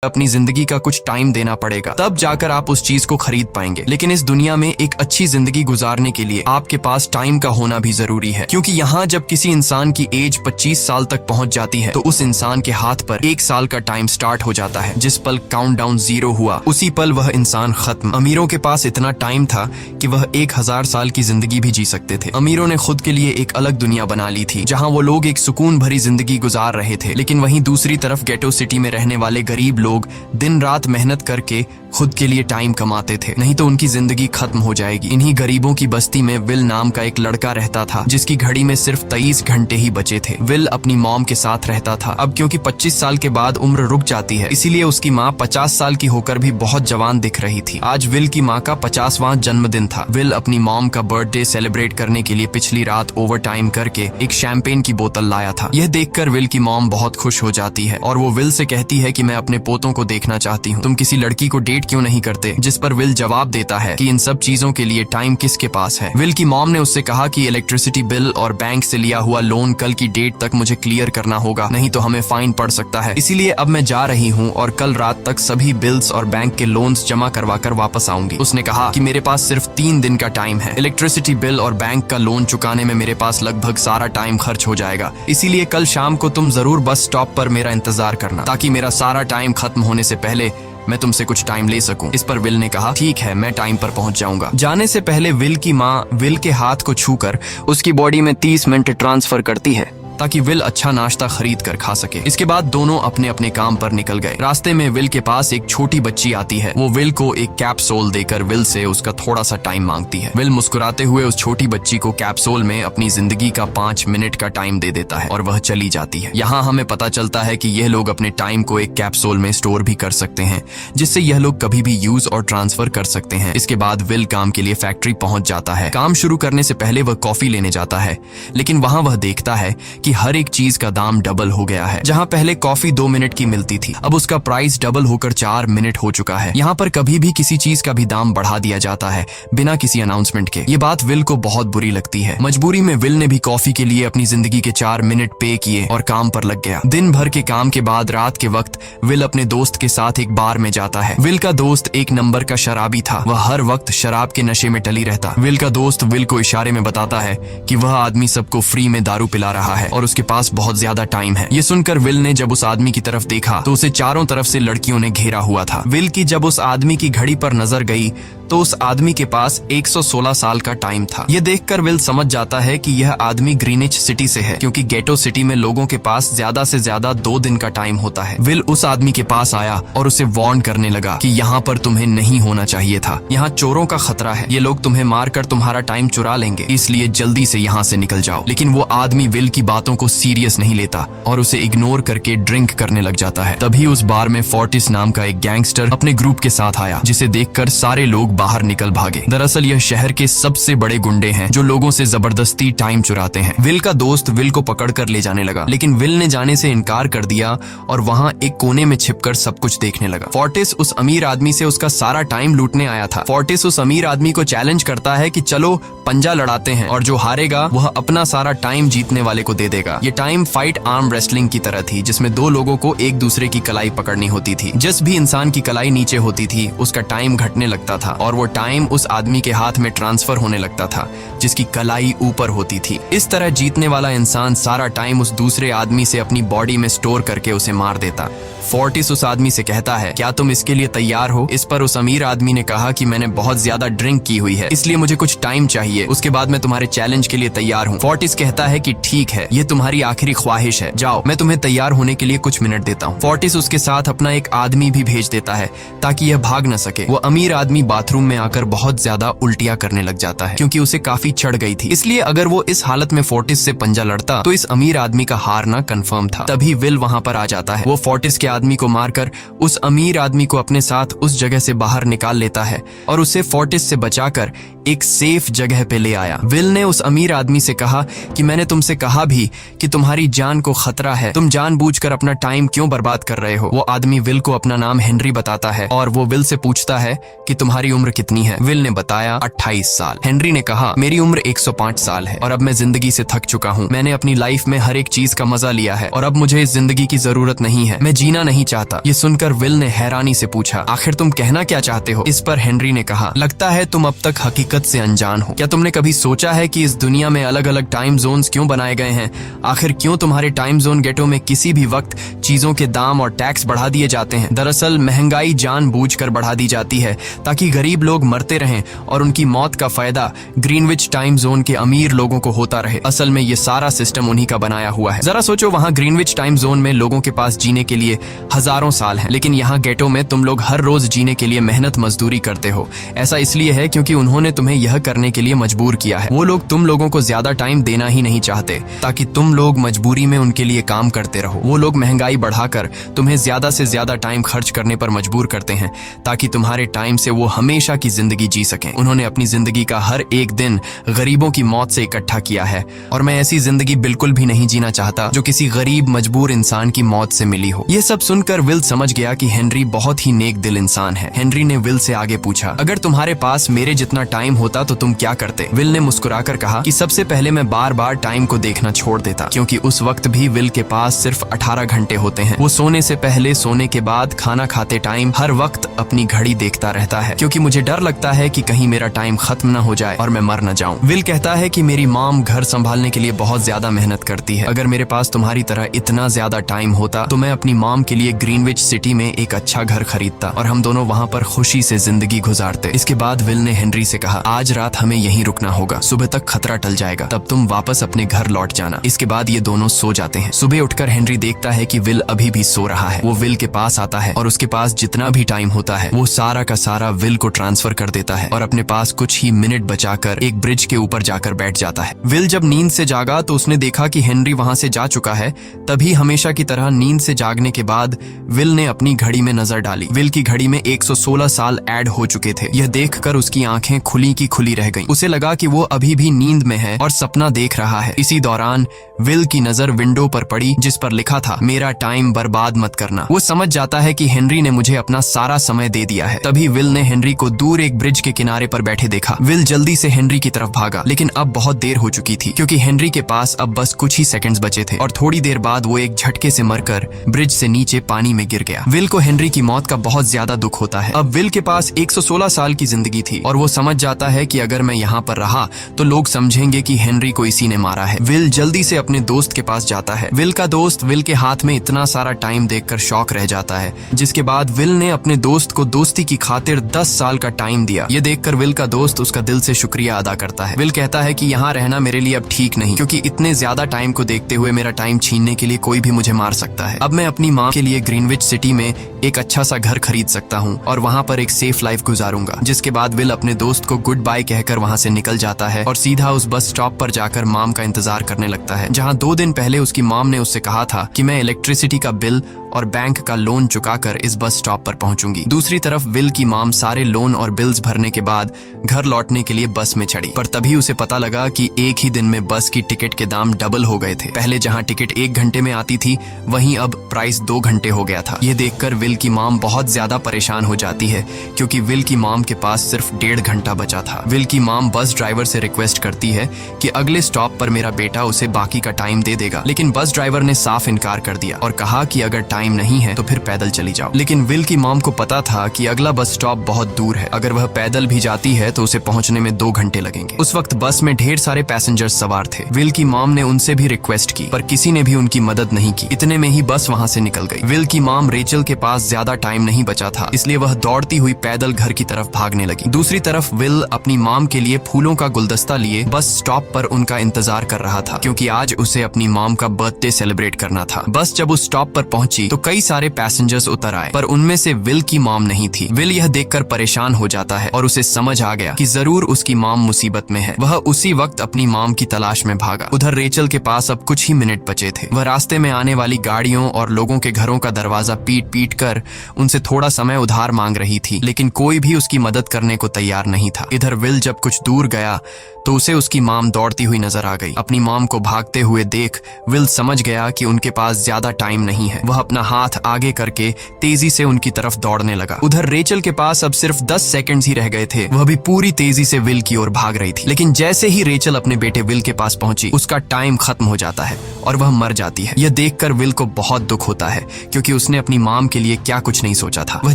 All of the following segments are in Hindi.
अपनी जिंदगी का कुछ टाइम देना पड़ेगा, तब जाकर आप उस चीज को खरीद पाएंगे। लेकिन इस दुनिया में एक अच्छी जिंदगी गुजारने के लिए आपके पास टाइम का होना भी जरूरी है, क्योंकि यहाँ जब किसी इंसान की एज 25 साल तक पहुंच जाती है तो उस इंसान के हाथ पर 1 साल का टाइम स्टार्ट हो जाता है। जिस पल काउंटडाउन 0 हुआ उसी पल वह इंसान खत्म। अमीरों के पास इतना टाइम था कि वह 1000 साल की जिंदगी भी जी सकते थे। अमीरों ने खुद के लिए एक अलग दुनिया बना ली थी जहाँ वो लोग एक सुकून भरी जिंदगी गुजार रहे थे। लेकिन वहीं दूसरी तरफ गेटो सिटी में रहने वाले गरीब लोग दिन रात मेहनत करके खुद के लिए टाइम कमाते थे, नहीं तो उनकी जिंदगी खत्म हो जाएगी। इन्हीं गरीबों की बस्ती में विल नाम का एक लड़का रहता था जिसकी घड़ी में सिर्फ 23 घंटे ही बचे थे। विल अपनी मॉम के साथ रहता था। अब क्योंकि 25 साल के बाद उम्र रुक जाती है, इसीलिए उसकी माँ 50 साल की होकर भी बहुत जवान दिख रही थी। आज विल की माँ का 50वां जन्मदिन था। विल अपनी मॉम का बर्थडे सेलिब्रेट करने के लिए पिछली रात ओवर टाइम करके एक शैंपेन की बोतल लाया था। यह देखकर विल की मॉम बहुत खुश हो जाती है और वो विल से कहती है कि मैं अपने पोतों को देखना चाहती हूँ, तुम किसी लड़की को डेट क्यों नहीं करते? जिस पर विल जवाब देता है कि इन सब चीजों के लिए टाइम किसके पास है। विल की मॉम ने उससे कहा कि इलेक्ट्रिसिटी बिल और बैंक से लिया हुआ लोन कल की डेट तक मुझे क्लियर करना होगा, नहीं तो हमें फाइन पड़ सकता है। इसीलिए अब मैं जा रही हूँ और कल रात तक सभी बिल्स और बैंक के लोन्स जमा करवा कर वापस आऊंगी। उसने कहा कि मेरे पास सिर्फ 3 दिन का टाइम है। इलेक्ट्रिसिटी बिल और बैंक का लोन चुकाने में मेरे पास लगभग सारा टाइम खर्च हो जाएगा, इसीलिए कल शाम को तुम जरूर बस स्टॉप पर मेरा इंतजार करना, ताकि मेरा सारा टाइम खत्म होने से पहले मैं तुमसे कुछ टाइम ले सकूं। इस पर विल ने कहा ठीक है, मैं टाइम पर पहुंच जाऊंगा। जाने से पहले विल की माँ विल के हाथ को छूकर उसकी बॉडी में 30 मिनट ट्रांसफर करती है ताकि विल अच्छा नाश्ता खरीद कर खा सके। इसके बाद दोनों अपने अपने काम पर निकल गए। रास्ते में विल के पास एक छोटी बच्ची आती है। वो विल को एक कैप्सूल देकर विल से उसका थोड़ा सा टाइम मांगती है। विल मुस्कुराते हुए उस छोटी बच्ची को कैप्सूल में अपनी जिंदगी का 5 मिनट का टाइम दे देता है और वह चली जाती है। यहाँ हमें पता चलता है कि यह लोग अपने टाइम को एक कैप्सूल में स्टोर भी कर सकते हैं, जिससे यह लोग कभी भी यूज और ट्रांसफर कर सकते हैं। इसके बाद विल काम के लिए फैक्ट्री पहुंच जाता है। काम शुरू करने से पहले वह कॉफी लेने जाता है, लेकिन वहां वह देखता है कि हर एक चीज का दाम डबल हो गया है। जहां पहले कॉफी 2 मिनट की मिलती थी, अब उसका प्राइस डबल होकर 4 मिनट हो चुका है। यहाँ पर कभी भी किसी चीज का भी दाम बढ़ा दिया जाता है बिना किसी अनाउंसमेंट के। ये बात विल को बहुत बुरी लगती है। मजबूरी में विल ने भी कॉफी के लिए अपनी जिंदगी के 4 मिनट पे किए और काम पर लग गया। दिन भर के काम के बाद रात के वक्त विल अपने दोस्त के साथ एक बार में जाता है। विल का दोस्त एक नंबर का शराबी था। वह हर वक्त शराब के नशे में टली रहता। विल का दोस्त विल को इशारे में बताता है कि वह आदमी सबको फ्री में दारू पिला रहा है और उसके पास बहुत ज्यादा टाइम है। ये सुनकर विल ने जब उस आदमी की तरफ देखा तो उसे चारों तरफ से लड़कियों ने घेरा हुआ था। विल की जब उस आदमी की घड़ी पर नजर गई तो उस आदमी के पास 116 साल का टाइम था। ये देखकर विल समझ जाता है कि यह आदमी ग्रीनिच सिटी से है, क्योंकि गेटो सिटी में लोगों के पास ज्यादा से ज्यादा 2 दिन का टाइम होता है। विल उस आदमी के पास आया और उसे वार्न करने लगा कि यहाँ पर तुम्हें नहीं होना चाहिए था। यहाँ चोरों का खतरा है, ये लोग तुम्हें मारकर तुम्हारा टाइम चुरा लेंगे, इसलिए जल्दी से यहाँ से निकल जाओ। लेकिन वो आदमी विल की बातों को सीरियस नहीं लेता और उसे इग्नोर करके ड्रिंक करने लग जाता है। तभी उस बार में फोर्टिस नाम का एक गैंगस्टर अपने ग्रुप के साथ आया, जिसे देखकर सारे लोग बाहर निकल भागे। दरअसल यह शहर के सबसे बड़े गुंडे हैं जो लोगों से जबरदस्ती टाइम चुराते हैं। विल का दोस्त विल को पकड़कर ले जाने लगा, लेकिन विल ने जाने से इनकार कर दिया और वहां एक कोने में छिपकर सब कुछ देखने लगा। फोर्टिस उस अमीर आदमी से उसका सारा टाइम लूटने आया था। फोर्टिस उस अमीर आदमी को चैलेंज करता है कि चलो पंजा लड़ाते हैं और जो हारेगा वह अपना सारा टाइम जीतने वाले को दे देगा। ये टाइम फाइट आर्म रेसलिंग की तरह थी, जिसमें 2 लोगों को एक दूसरे की कलाई पकड़नी होती थी। जिस भी इंसान की कलाई नीचे होती थी उसका टाइम घटने लगता था और वो टाइम उस आदमी के हाथ में ट्रांसफर होने लगता था जिसकी कलाई ऊपर होती थी। इस तरह जीतने वाला इंसान सारा टाइम उस दूसरे आदमी से अपनी बॉडी में स्टोर करके उसे मार देता। फोर्टिस उस आदमी से कहता है क्या तुम इसके लिए तैयार हो? इस पर उस अमीर आदमी ने कहा कि मैंने बहुत ज्यादा ड्रिंक की हुई है, इसलिए मुझे कुछ टाइम चाहिए, उसके बाद मैं तुम्हारे चैलेंज के लिए तैयार हूँ। फोर्टिस कहता है कि ठीक है, ये तुम्हारी आखिरी ख्वाहिश है, जाओ मैं तुम्हें तैयार होने के लिए कुछ मिनट देता हूँ। फोर्टिस उसके साथ अपना एक आदमी भी भेज देता है ताकि यह भाग न सके। वो अमीर आदमी बाथरूम में आकर बहुत ज्यादा उल्टियां करने लग जाता है, क्योंकि उसे काफी चढ़ गई थी। इसलिए अगर वो इस हालत में फोर्टिस से पंजा लड़ता तो इस अमीर आदमी का हारना कंफर्म था। तभी विल वहां पर आ जाता है। वो फोर्टिस के आदमी को मारकर उस अमीर आदमी को अपने साथ उस जगह से बाहर निकाल लेता है और उसे फोर्टिस से बचाकर एक सेफ जगह पे ले आया। विल ने उस अमीर आदमी से कहा कि मैंने तुमसे कहा भी कि तुम्हारी जान को खतरा है, तुम जानबूझकर अपना टाइम क्यों बर्बाद कर रहे हो। वो आदमी विल को अपना नाम हेनरी बताता है और वो विल से पूछता है कि तुम्हारी उम्र कितनी है। विल ने बताया 28 साल। हेनरी ने कहा मेरी उम्र 105 साल है और अब मैं जिंदगी से थक चुका हूँ। मैंने अपनी लाइफ में हर एक चीज का मजा लिया है और अब मुझे इस जिंदगी की जरूरत नहीं है। मैं जीना जीना नहीं चाहता। ये सुनकर विल ने हैरानी से पूछा, आखिर तुम कहना क्या चाहते हो? इस पर हेनरी ने कहा, लगता है तुम अब तक हकीकत से अनजान हो। क्या तुमने कभी सोचा है कि इस दुनिया में अलग अलग टाइम जोन्स क्यों बनाए गए हैं? आखिर क्यों तुम्हारे टाइम जोन गेटो में किसी भी वक्त चीजों के दाम और टैक्स बढ़ा दिए जाते हैं? दरअसल महंगाई जानबूझकर बढ़ा दी जाती है ताकि गरीब लोग मरते रहें और उनकी मौत का फायदा ग्रीनविच टाइम जोन के अमीर लोगों को होता रहे। असल में ये सारा सिस्टम उन्हीं का बनाया हुआ है। जरा सोचो, वहाँ ग्रीनविच टाइम जोन में लोगों के पास जीने के लिए हजारों साल हैं, लेकिन यहाँ गेटो में तुम लोग हर रोज जीने के लिए मेहनत मजदूरी करते हो। ऐसा इसलिए है क्योंकि उन्होंने तुम्हें यह करने के लिए मजबूर किया है। वो लोग तुम लोगों को ज्यादा टाइम देना ही नहीं चाहते ताकि तुम लोग मजबूरी में उनके लिए काम करते रहो। वो लोग महंगाई बढ़ाकर तुम्हें ज्यादा से ज्यादा टाइम खर्च करने पर मजबूर करते हैं ताकि तुम्हारे टाइम से वो हमेशा की जिंदगी जी सकें। उन्होंने अपनी जिंदगी का हर एक दिन गरीबों की मौत से इकट्ठा किया है और मैं ऐसी जिंदगी बिल्कुल भी नहीं जीना चाहता जो किसी गरीब मजबूर इंसान की मौत से मिली हो। यह सब सुनकर विल समझ गया कि हेनरी बहुत ही नेक दिल इंसान है। हेनरी ने विल से आगे पूछा, अगर तुम्हारे पास मेरे जितना टाइम होता तो तुम क्या करते? विल ने मुस्कुराकर कहा कि सबसे पहले मैं बार बार टाइम को देखना छोड़ देता, क्योंकि उस वक्त भी विल के पास सिर्फ 18 घंटे होते हैं। वो सोने से पहले, सोने के बाद, खाना खाते टाइम हर वक्त अपनी घड़ी देखता रहता है, क्योंकि मुझे डर लगता है कि कहीं मेरा टाइम खत्म न हो जाए और मैं मर न जाऊं। विल कहता है कि मेरी मॉम घर संभालने के लिए बहुत ज्यादा मेहनत करती है। अगर मेरे पास तुम्हारी तरह इतना ज्यादा टाइम होता तो मैं अपनी मॉम के लिए ग्रीनविच सिटी में एक अच्छा घर खरीदता और हम दोनों वहाँ पर खुशी से जिंदगी गुजारते। इसके बाद विल ने हेनरी से कहा, आज रात हमें यहीं रुकना होगा, सुबह तक खतरा टल जाएगा, तब तुम वापस अपने घर लौट जाना। इसके बाद ये दोनों सो जाते हैं। सुबह उठकर हेनरी देखता है कि विल अभी भी सो रहा है। वो विल के पास आता है और उसके पास जितना भी टाइम होता है वो सारा का सारा विल को ट्रांसफर कर देता है और अपने पास कुछ ही मिनट बचाकर एक ब्रिज के ऊपर जाकर बैठ जाता है। विल जब नींद से जागा तो उसने देखा कि हेनरी वहां से जा चुका है। तभी हमेशा की तरह नींद से जागने के बाद विल ने अपनी घड़ी में नजर डाली। विल की घड़ी में 116 साल ऐड हो चुके थे। यह देखकर उसकी आंखें खुली की खुली रह गईं। उसे लगा कि वो अभी भी नींद में है और सपना देख रहा है। इसी दौरान विल की नजर विंडो पर पड़ी जिस पर लिखा था, मेरा टाइम बर्बाद मत करना। वो समझ जाता है कि हेनरी ने मुझे अपना सारा समय दे दिया है। तभी विल ने हेनरी को दूर एक ब्रिज के किनारे पर बैठे देखा। विल जल्दी से हेनरी की तरफ भागा, लेकिन अब बहुत देर हो चुकी थी क्योंकि हेनरी के पास अब बस कुछ ही सेकंड्स बचे थे और थोड़ी देर बाद वो एक झटके से मरकर ब्रिज से नीचे पानी में गिर गया। विल को हेनरी की मौत का बहुत ज्यादा दुख होता है। अब विल के पास 116 साल की जिंदगी थी और वो समझ जाता है कि अगर मैं यहाँ पर रहा तो लोग समझेंगे कि हेनरी को इसी ने मारा है। विल जल्दी से अपने दोस्त के पास जाता है। विल का दोस्त विल के हाथ में इतना सारा टाइम देखकर शॉक रह जाता है, जिसके बाद विल ने अपने दोस्त को दोस्ती की खातिर 10 साल का टाइम दिया। ये देखकर विल का दोस्त उसका दिल से शुक्रिया अदा करता है। विल कहता है कि यहाँ रहना मेरे लिए अब ठीक नहीं, क्योंकि इतने ज्यादा टाइम को देखते हुए मेरा टाइम छीनने के लिए कोई भी मुझे मार सकता है। अब मैं अपनी माँ के लिए ग्रीनविच सिटी में एक अच्छा सा घर खरीद सकता हूँ और वहाँ पर एक सेफ लाइफ गुजारूंगा। जिसके बाद विल अपने दोस्त को गुड बाय कहकर वहाँ से निकल जाता है और सीधा उस बस स्टॉप पर जाकर मॉम का इंतजार करने लगता है, जहाँ 2 दिन पहले उसकी मॉम ने उससे कहा था कि मैं इलेक्ट्रिसिटी का बिल और बैंक का लोन चुकाकर इस बस स्टॉप पर पहुंचूंगी। दूसरी तरफ विल की मॉम सारे लोन और बिल्स भरने के बाद घर लौटने के लिए बस में चढ़ी, पर तभी उसे पता लगा कि एक ही दिन में बस की टिकट के दाम डबल हो गए थे। पहले जहां टिकट 1 घंटे में आती थी वहीं अब प्राइस 2 घंटे हो गया था। यह देखकर विल की मॉम बहुत ज्यादा परेशान हो जाती है क्योंकि विल की मॉम के पास सिर्फ 1.5 घंटा बचा था। विल की मॉम बस ड्राइवर से रिक्वेस्ट करती है कि अगले स्टॉप पर मेरा बेटा उसे बाकी का टाइम दे देगा, लेकिन बस ड्राइवर ने साफ इनकार कर दिया और कहा कि अगर टाइम नहीं है तो फिर पैदल चली जाओ। लेकिन विल की मॉम को पता था कि अगला बस स्टॉप बहुत दूर है, अगर वह पैदल भी जाती है तो उसे पहुंचने में 2 घंटे लगेंगे। उस वक्त बस में ढेर सारे पैसेंजर्स सवार थे। विल की मॉम ने उनसे भी रिक्वेस्ट की पर किसी ने भी उनकी मदद नहीं की। इतने में ही बस वहां से निकल गई। विल की मॉम रेचल के पास ज्यादा टाइम नहीं बचा था, इसलिए वह दौड़ती हुई पैदल घर की तरफ भागने लगी। दूसरी तरफ विल अपनी मॉम के लिए फूलों का गुलदस्ता लिए बस स्टॉप पर उनका इंतजार कर रहा था, क्योंकि आज उसे अपनी मॉम का बर्थडे सेलिब्रेट करना था। बस जब उस स्टॉप पर पहुंची तो कई सारे पैसेंजर्स उतर आए, पर उनमें से विल की मॉम नहीं थी। विल यह देखकर परेशान हो जाता है और उसे समझ आ गया कि जरूर उसकी मॉम मुसीबत में है। वह उसी वक्त अपनी मॉम की तलाश में भागा। उधर रेचल के पास अब कुछ ही मिनट बचे थे। वह रास्ते में आने वाली गाड़ियों और लोगों के घरों का दरवाजा पीट पीट कर उनसे थोड़ा समय उधार मांग रही थी, लेकिन कोई भी उसकी मदद करने को तैयार नहीं था। इधर विल जब कुछ दूर गया तो उसे उसकी मॉम दौड़ती हुई नजर आ गई। अपनी मॉम को भागते हुए देख विल समझ गया कि उनके पास ज्यादा टाइम नहीं है। वह अपना हाथ आगे करके तेजी से उनकी तरफ दौड़ने लगा। उधर रेचल के पास अब सिर्फ 10 सेकंड्स ही रह गए थे। वह भी पूरी तेजी से विल की ओर भाग रही थी, लेकिन जैसे ही रेचल अपने बेटे विल के पास पहुंची, उसका टाइम खत्म हो जाता है और वह मर जाती है। यह देखकर विल को बहुत दुख होता है, क्योंकि उसने अपनी मॉम के लिए क्या कुछ नहीं सोचा था। वह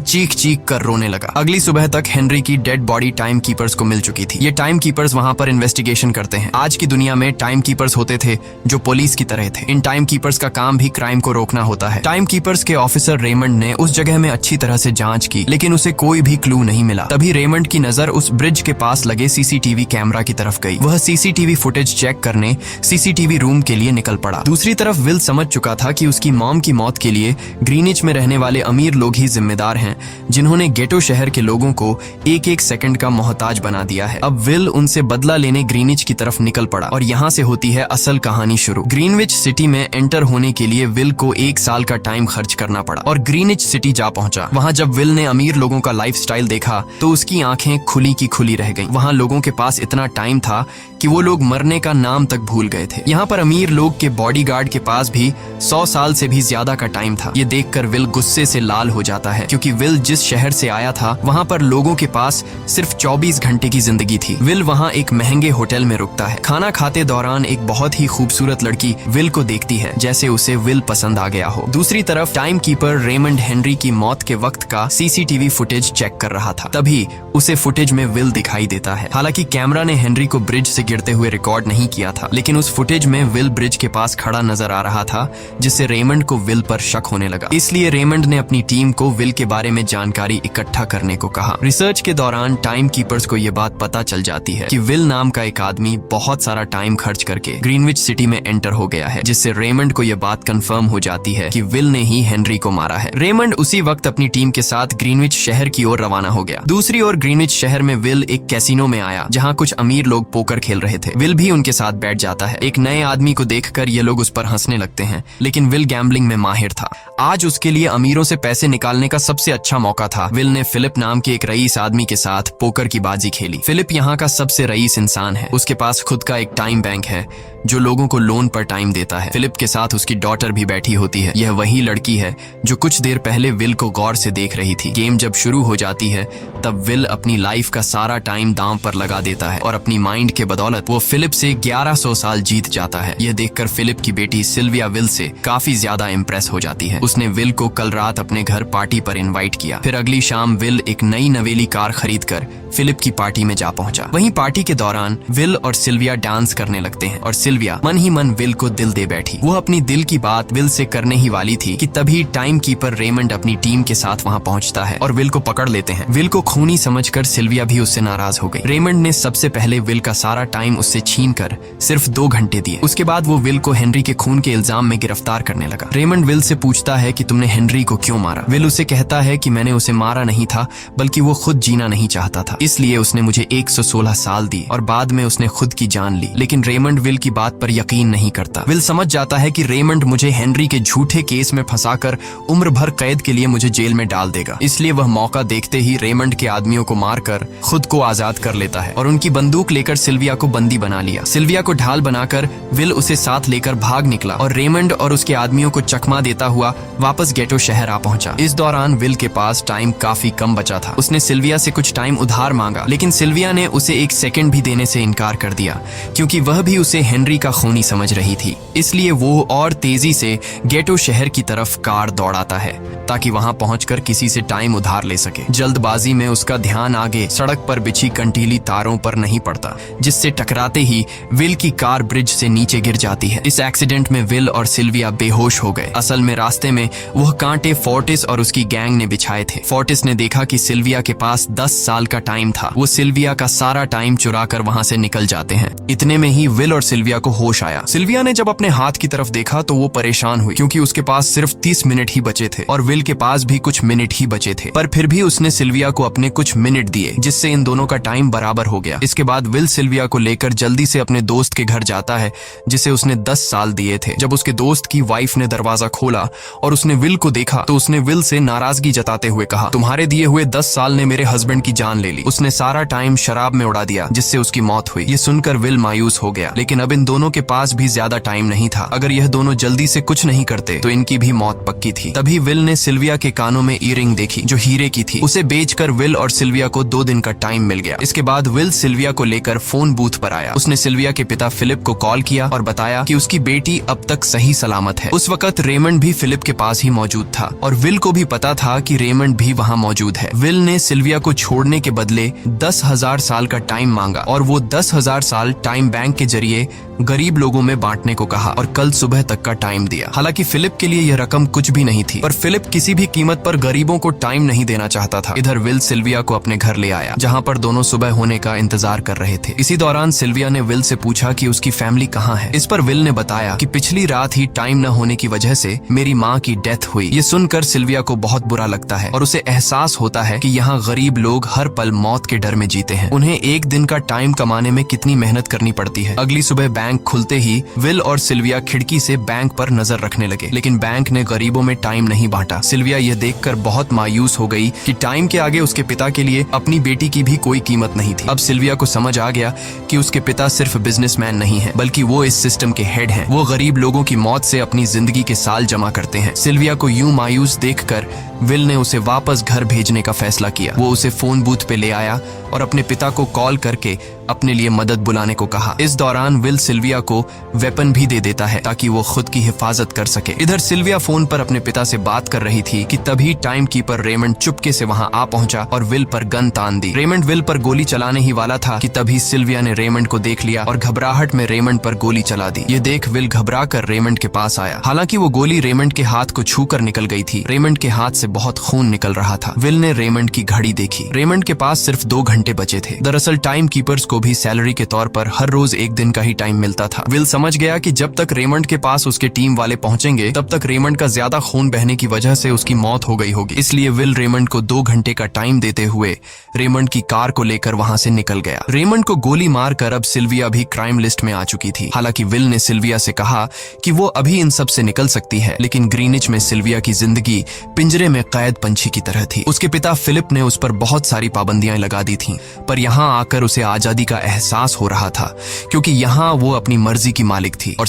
चीख चीख कर रोने लगा। अगली सुबह तक हेनरी की डेड बॉडी टाइम कीपर्स को मिल चुकी थी। ये टाइम कीपर्स वहां पर इन्वेस्टिगेशन करते हैं। आज की दुनिया में टाइम कीपर्स होते थे जो पुलिस की तरह थे। इन टाइम कीपर्स का काम भी क्राइम को रोकना होता है। टाइम कीपर्स के ऑफिसर रेमंड ने उस जगह में अच्छी तरह से जांच की, लेकिन उसे कोई भी क्लू नहीं मिला। तभी रेमंड की नजर उस ब्रिज के पास लगे सीसीटीवी कैमरा की तरफ गई। वह सीसीटीवी फुटेज चेक करने सीसीटीवी रूम के लिए निकल पड़ा। दूसरी तरफ विल समझ चुका था कि उसकी मॉम की मौत के लिए ग्रीनिच में रहने वाले अमीर लोग ही जिम्मेदार हैं, जिन्होंने गेटो शहर के लोगों को एक एक सेकंड का मोहताज बना दिया है। अब विल उनसे बदला लेने ग्रीनिच की तरफ निकल पड़ा और यहाँ से होती है असल कहानी शुरू। ग्रीनविच सिटी में एंटर होने के लिए विल को 1 साल का टाइम खर्च करना पड़ा और ग्रीनिच सिटी जा पहुंचा। वहां जब विल ने अमीर लोगों का लाइफस्टाइल देखा तो उसकी आंखें खुली की खुली रह गईं। वहां लोगों के पास इतना टाइम था कि वो लोग मरने का नाम तक भूल गए थे। यहाँ पर अमीर लोग के बॉडीगार्ड के पास भी 100 साल से भी ज्यादा का टाइम था। ये देखकर विल गुस्से से लाल हो जाता है, क्योंकि विल जिस शहर से आया था वहाँ पर लोगों के पास सिर्फ 24 घंटे की जिंदगी थी। विल वहाँ एक महंगे होटल में रुकता है। खाना खाते दौरान एक बहुत ही खूबसूरत लड़की विल को देखती है, जैसे उसे विल पसंद आ गया हो। दूसरी तरफ टाइम कीपर रेमंड हेनरी की मौत के वक्त का सीसीटीवी फुटेज चेक कर रहा था। तभी उसे फुटेज में विल दिखाई देता है। हालांकि कैमरा ने हेनरी को ब्रिज से गिरते हुए रिकॉर्ड नहीं किया था, लेकिन उस फुटेज में विल ब्रिज के पास खड़ा नजर आ रहा था, जिससे रेमंड को विल पर शक होने लगा। इसलिए रेमंड ने अपनी टीम को विल के बारे में जानकारी इकट्ठा करने को कहा। रिसर्च के दौरान टाइम कीपर्स को यह बात पता चल जाती है कि विल नाम का एक आदमी बहुत सारा टाइम खर्च करके ग्रीनविच सिटी में एंटर हो गया है, जिससे रेमंड को यह बात कंफर्म हो जाती है कि विल ने ही हेनरी को मारा है। रेमंड उसी वक्त अपनी टीम के साथ ग्रीनविच शहर की ओर रवाना हो गया। दूसरी ओर ग्रीनविच शहर में विल एक कैसीनो में आया, जहाँ कुछ अमीर लोग पोकर खेल रहे थे। विल भी उनके साथ बैठ जाता है। एक नए आदमी को देखकर ये लोग उस पर हंसने लगते हैं, लेकिन विल गैम्बलिंग में माहिर था। आज उसके लिए अमीरों से पैसे निकालने का सबसे अच्छा मौका था। विल ने फिलिप नाम के एक रईस आदमी के साथ पोकर की बाजी खेली। फिलिप यहाँ का सबसे रईस इंसान है। उसके पास खुद का एक टाइम बैंक है जो लोगों को लोन पर टाइम देता है। फिलिप के साथ उसकी डॉटर भी बैठी होती है। यह वही लड़की है जो कुछ देर पहले विल को गौर से देख रही थी। गेम जब शुरू हो जाती है तब विल अपनी लाइफ का सारा टाइम दांव पर लगा देता है और अपनी माइंड के बदौलत वो फिलिप से 1100 साल जीत जाता है। यह देखकर फिलिप की बेटी सिल्विया विल से काफी ज्यादा इम्प्रेस हो जाती है। उसने विल को कल रात अपने घर पार्टी पर इनवाइट किया। फिर अगली शाम विल एक नई नवेली कार खरीदकर फिलिप की पार्टी में जा पहुंचा। वहीं पार्टी के दौरान विल और सिल्विया डांस करने लगते हैं और सिल्विया मन ही मन विल को दिल दे बैठी। वो अपनी दिल की बात विल से करने ही वाली थी कि तभी टाइम कीपर रेमंड अपनी टीम के साथ वहां पहुंचता है और विल को पकड़ लेते हैं। विल को खूनी समझकर सिल्विया भी उससे नाराज हो गई। रेमंड ने सबसे पहले विल का सारा टाइम उससे छीनकर सिर्फ 2 घंटे दिए। उसके बाद वो विल को हेनरी के खून के इल्जाम में गिरफ्तार करने लगा। रेमंड विल से पूछता है कि तुमने हेनरी को क्यों मारा। विल उसे कहता है कि मैंने उसे मारा नहीं था, बल्कि वो खुद जीना नहीं चाहता था, इसलिए उसने मुझे 116 साल दी और बाद में उसने खुद की जान ली। लेकिन रेमंड विल की बात पर यकीन नहीं करता। विल समझ जाता है कि रेमंड मुझे हेनरी के झूठे केस में फंसाकर उम्र भर कैद के लिए मुझे जेल में डाल देगा। इसलिए वह मौका देखते ही रेमंड के आदमियों को मारकर खुद को आजाद कर लेता है और उनकी बंदूक लेकर सिल्विया को बंदी बना लिया। सिल्विया को ढाल बनाकर विल उसे साथ लेकर भाग निकला और रेमंड और उसके आदमियों को चकमा देता हुआ वापस गेटो शहर आ पहुंचा। इस दौरान विल के पास टाइम काफी कम बचा था। उसने सिल्विया से कुछ टाइम उधार मांगा, लेकिन सिल्विया ने उसे 1 सेकंड भी देने से इनकार कर दिया, क्योंकि वह भी उसे हेनरी का खूनी समझ रही थी। इसलिए वो और तेजी से गेटो शहर की तरफ कार दौड़ाता है ताकि वहां पहुंचकर किसी से टाइम उधार ले सके। जल्दबाजी में उसका ध्यान आगे सड़क पर बिछी कंटीली तारों पर नहीं पड़ता, जिससे टकराते ही विल की कार ब्रिज से नीचे गिर जाती है। इस एक्सीडेंट में विल और सिल्विया बेहोश हो गए। असल में रास्ते में वह कांटे फोर्टिस और उसकी गैंग ने बिछाए थे। फोर्टिस ने देखा कि सिल्विया के पास 10 साल का टाइम था। वो सिल्विया का सारा टाइम चुरा कर वहां से निकल जाते हैं। इतने में ही विल और सिल्विया को होश आया। सिल्विया ने जब अपने हाथ की तरफ देखा तो वो परेशान हुई, क्योंकि उसके पास सिर्फ 30 मिनट ही बचे थे और विल के पास भी कुछ मिनट ही बचे थे। पर फिर भी उसने सिल्विया को अपनी अपने कुछ मिनट दिए, जिससे इन दोनों का टाइम बराबर हो गया। इसके बाद विल सिल्विया को लेकर जल्दी से अपने दोस्त के घर जाता है, जिसे उसने 10 साल दिए थे। जब उसके दोस्त की वाइफ ने दरवाजा खोला और उसने विल को देखा तो उसने विल से नाराजगी जताते हुए कहा, तुम्हारे दिए हुए 10 साल ने मेरे हस्बैंड की जान ले ली। उसने सारा टाइम शराब में उड़ा दिया, जिससे उसकी मौत हुई। ये सुनकर विल मायूस हो गया, लेकिन अब इन दोनों के पास भी ज्यादा टाइम नहीं था। अगर यह दोनों जल्दी से कुछ नहीं करते तो इनकी भी मौत पक्की थी। तभी विल ने सिल्विया के कानों में ईयरिंग देखी, जो हीरे की थी। उसे बेचकर विल और सिल्विया को 2 दिन का टाइम मिल गया। इसके बाद विल सिल्विया को लेकर फोन बूथ पर आया। उसने सिल्विया के पिता फिलिप को कॉल किया और बताया कि उसकी बेटी अब तक सही सलामत है। उस वक्त रेमंड भी फिलिप के पास ही मौजूद था और विल को भी पता था कि रेमंड भी वहाँ मौजूद है। विल ने सिल्विया को छोड़ने के बदले 10,000 साल का टाइम मांगा और वो 10,000 साल टाइम बैंक के जरिए गरीब लोगों में बांटने को कहा और कल सुबह तक का टाइम दिया। हालांकि फिलिप के लिए यह रकम कुछ भी नहीं थी, पर फिलिप किसी भी कीमत पर गरीबों को टाइम नहीं देना चाहता था। इधर विल सिल्विया को अपने घर ले आया, जहां पर दोनों सुबह होने का इंतजार कर रहे थे। इसी दौरान सिल्विया ने विल से पूछा कि उसकी फैमिली कहाँ है। इस पर विल ने बताया कि पिछली रात ही टाइम न होने की वजह से मेरी माँ की डेथ हुई। ये सुनकर सिल्विया को बहुत बुरा लगता है और उसे एहसास होता है कि यहाँ गरीब लोग हर पल मौत के डर में जीते हैं। उन्हें एक दिन का टाइम कमाने में कितनी मेहनत करनी पड़ती है। अगली सुबह बैंक खुलते ही विल और सिल्विया खिड़की से बैंक पर नजर रखने लगे, लेकिन बैंक ने गरीबों में टाइम नहीं बांटा। सिल्विया यह देखकर बहुत मायूस हो गई कि टाइम के आगे उसके पिता के लिए अपनी बेटी की भी कोई कीमत नहीं थी। अब सिल्विया को समझ आ गया कि उसके पिता सिर्फ बिजनेसमैन नहीं है, बल्कि वो इस सिस्टम के हेड हैं। वो गरीब लोगों की मौत से अपनी जिंदगी के साल जमा करते हैं। सिल्विया को यूं मायूस देखकर विल ने उसे वापस घर भेजने का फैसला किया। वो उसे फोन बूथ पे ले आया और अपने पिता को कॉल करके अपने लिए मदद बुलाने को कहा। इस दौरान विल सिल्विया को वेपन भी दे देता है ताकि वो खुद की हिफाजत कर सके। इधर सिल्विया फोन पर अपने पिता से बात कर रही थी कि तभी टाइम कीपर रेमंड चुपके से वहां आ पहुंचा और विल पर गन तान दी। रेमंड विल पर गोली चलाने ही वाला था कि तभी सिल्विया ने रेमंड को देख लिया और घबराहट में रेमंड पर गोली चला दी। ये देख विल घबरा कर रेमंड के पास आया। हालांकि वो गोली रेमंड के हाथ को छू कर निकल गई थी। रेमंड के हाथ से बहुत खून निकल रहा था। विल ने रेमंड की घड़ी देखी। रेमंड के पास सिर्फ 2 घंटे बचे थे। दरअसल टाइम कीपर्स को भी सैलरी के तौर पर हर रोज 1 दिन का ही टाइम मिलता था। विल समझ गया कि जब तक रेमंड के पास उसके टीम वाले पहुंचेंगे तब तक रेमंड का ज्यादा खून बहने की वजह से उसकी मौत हो गई होगी। इसलिए विल रेमंड को 2 घंटे का टाइम देते हुए रेमंड की कार को लेकर वहां से निकल गया। रेमंड को गोली मारकर अब सिल्विया भी क्राइम लिस्ट में आ चुकी थी। हालांकि विल ने सिल्विया से कहा कि वो अभी इन सब से निकल सकती है, लेकिन ग्रीनिच में सिल्विया की जिंदगी पिंजरे में कैद पंछी की तरह थी। उसके पिता फिलिप ने उस पर बहुत सारी पाबंदियां लगा दी थीं, पर यहाँ आकर उसे आजादी का एहसास हो रहा था, क्योंकि यहाँ वो अपनी मर्जी की मालिक थी और